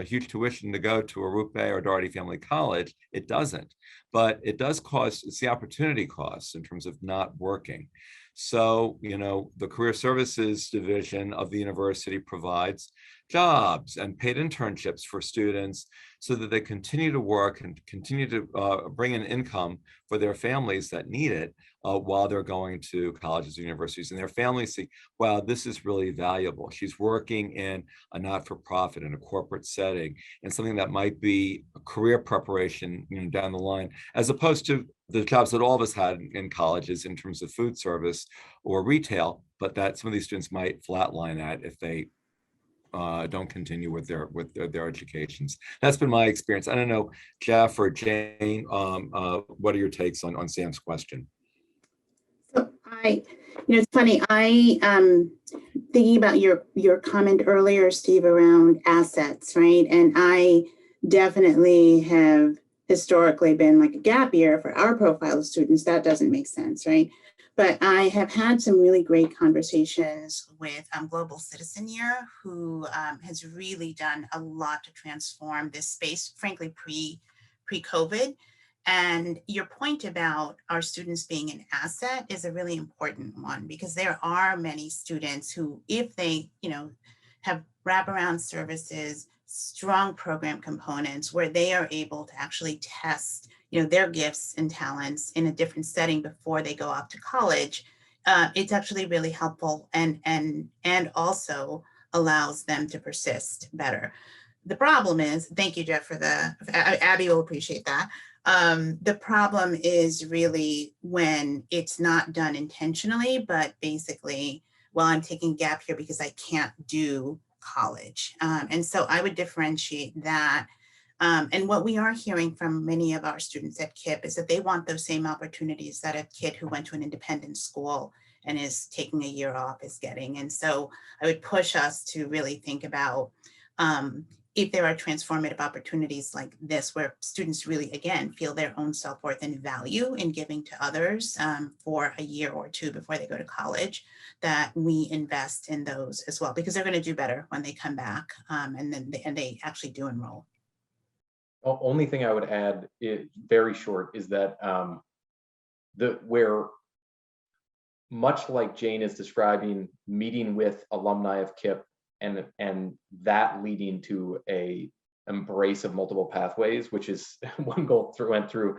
huge tuition to go to a Rupe or Doherty Family College. It doesn't, but it does cost, it's the opportunity costs in terms of not working. So, the Career Services Division of the university provides jobs and paid internships for students so that they continue to work and continue to bring in income for their families that need it while they're going to colleges or universities. And their families see, wow, this is really valuable. She's working in a not-for-profit, in a corporate setting, and something that might be a career preparation down the line, as opposed to the jobs that all of us had in colleges in terms of food service or retail, but that some of these students might flatline at if they don't continue with their educations. That's been my experience. I don't know, Jeff or Jane, what are your takes on Sam's question? So it's funny, thinking about your comment earlier, Steve, around assets, right? And I definitely have historically been like a gap year for our profile of students, that doesn't make sense, right? But I have had some really great conversations with Global Citizen Year, who has really done a lot to transform this space, frankly, pre-COVID. And your point about our students being an asset is a really important one, because there are many students who, if they, have wraparound services, strong program components where they are able to actually test their gifts and talents in a different setting before they go off to college, it's actually really helpful and also allows them to persist better. The problem is, thank you, Jeff, Abby will appreciate that. The problem is really when it's not done intentionally, but basically, well, I'm taking gap here because I can't do college. And so I would differentiate that. And what we are hearing from many of our students at KIPP is that they want those same opportunities that a kid who went to an independent school and is taking a year off is getting. And so I would push us to really think about if there are transformative opportunities like this, where students really, again, feel their own self-worth and value in giving to others for a year or two before they go to college, that we invest in those as well, because they're going to do better when they come back and they actually do enroll. The only thing I would add, very short, is that where, much like Jane is describing, meeting with alumni of KIPP and that leading to a embrace of multiple pathways, which is OneGoal went through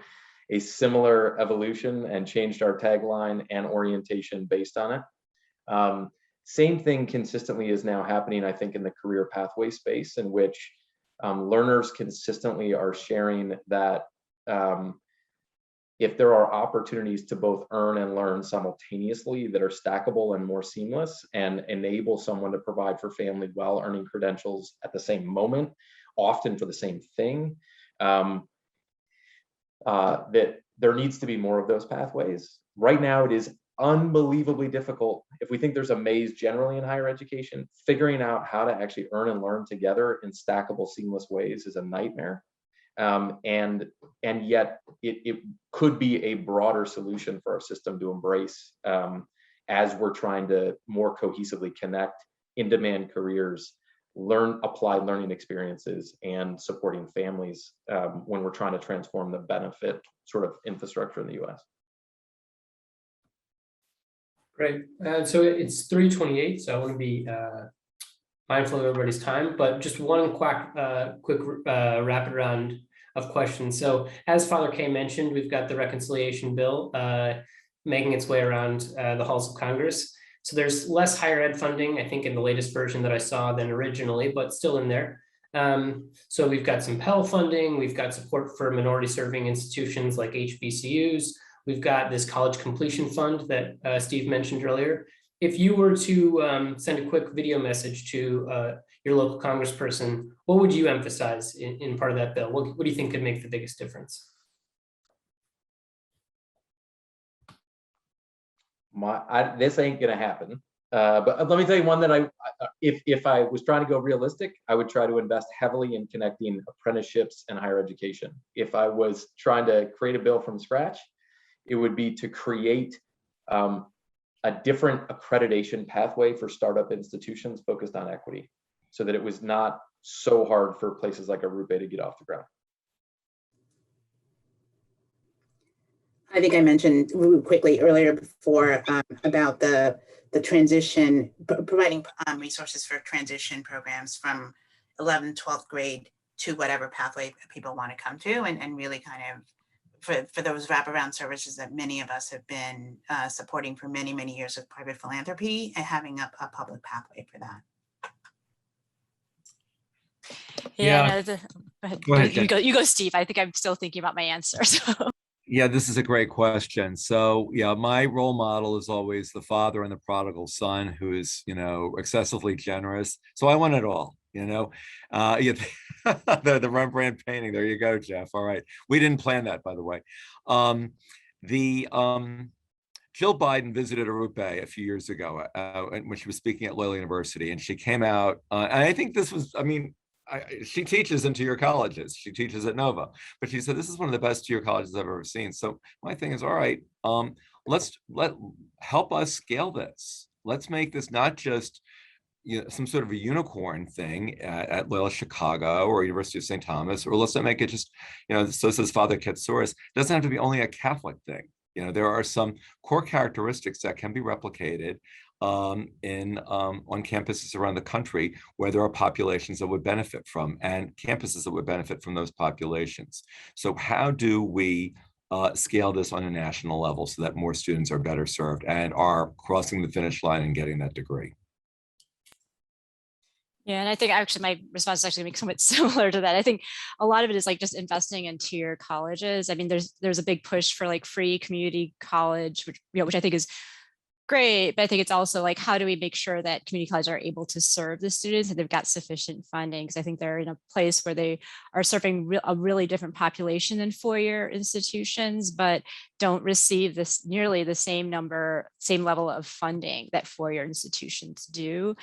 a similar evolution and changed our tagline and orientation based on it. Same thing consistently is now happening, I think, in the career pathway space, in which learners consistently are sharing that if there are opportunities to both earn and learn simultaneously that are stackable and more seamless and enable someone to provide for family while earning credentials at the same moment, often for the same thing, that there needs to be more of those pathways. Right now, it is unbelievably difficult. If we think there's a maze generally in higher education, figuring out how to actually earn and learn together in stackable, seamless ways is a nightmare. And yet it could be a broader solution for our system to embrace as we're trying to more cohesively connect in-demand careers, applied learning experiences, and supporting families when we're trying to transform the benefit sort of infrastructure in the US. Great. So it's 3:28, so I want to be mindful of everybody's time, but just one quick rapid round of questions. So as Father K mentioned, we've got the reconciliation bill making its way around the halls of Congress. So there's less higher ed funding, I think, in the latest version that I saw than originally, but still in there. So we've got some Pell funding, we've got support for minority serving institutions like HBCUs, we've got this college completion fund that Steve mentioned earlier. If you were to send a quick video message to your local congressperson, what would you emphasize in part of that bill? What do you think could make the biggest difference? This ain't gonna happen. But let me tell you one that if I was trying to go realistic, I would try to invest heavily in connecting apprenticeships and higher education. If I was trying to create a bill from scratch, it would be to create a different accreditation pathway for startup institutions focused on equity, so that it was not so hard for places like Arupe to get off the ground. I think I mentioned quickly earlier before about the transition, providing resources for transition programs from 11th, 12th grade to whatever pathway people want to come to, and really kind of for those wraparound services that many of us have been supporting for many, many years with private philanthropy, and having a public pathway for that. Yeah. Go ahead, You go, Steve. I think I'm still thinking about my answer. So. Yeah, this is a great question. So yeah, my role model is always the father and the prodigal son, who is, excessively generous. So I want it all, yeah, the Rembrandt painting. There you go, Jeff. All right. We didn't plan that, by the way. Jill Biden visited Arupe a few years ago when she was speaking at Loyola University, and she came out, and I think this was, she teaches in two-year colleges. She teaches at Nova, but she said this is one of the best two-year colleges I've ever seen. So my thing is, all right, help us scale this. Let's make this not just some sort of a unicorn thing at Loyola Chicago or University of St. Thomas, or let's not make it just, so says Father Katasourous, it doesn't have to be only a Catholic thing. There are some core characteristics that can be replicated on campuses around the country where there are populations that would benefit from, and campuses that would benefit from those populations. So how do we scale this on a national level so that more students are better served and are crossing the finish line and getting that degree? Yeah, and I think actually my response is actually going to be somewhat similar to that. I think a lot of it is like just investing in tier colleges. I mean, there's a big push for like free community college, which I think is great, but I think it's also like, how do we make sure that community colleges are able to serve the students and they've got sufficient funding? Because I think they're in a place where they are serving a really different population than four-year institutions, but don't receive this nearly the same level of funding that four-year institutions do,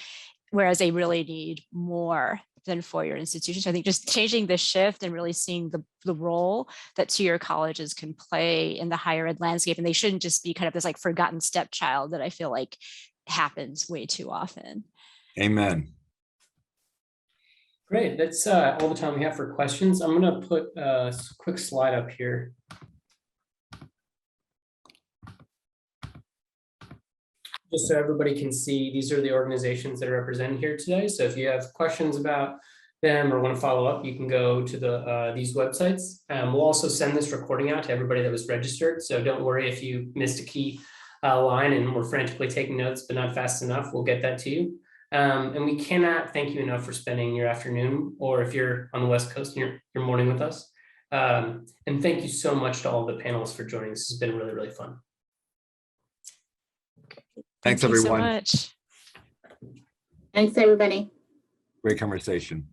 whereas they really need more than four-year institutions. I think just changing the shift and really seeing the role that two-year colleges can play in the higher ed landscape. And they shouldn't just be kind of this like forgotten stepchild that I feel like happens way too often. Amen. Great, that's all the time we have for questions. I'm gonna put a quick slide up here. Just so everybody can see, these are the organizations that are represented here today. So if you have questions about them or want to follow up, you can go to these websites. We'll also send this recording out to everybody that was registered. So don't worry if you missed a key line and we're frantically taking notes, but not fast enough, we'll get that to you. And we cannot thank you enough for spending your afternoon, or if you're on the West Coast, your morning with us. And thank you so much to all the panelists for joining. This has been really, really fun. Thanks, Thank you everyone. so much. Thanks, everybody. Great conversation.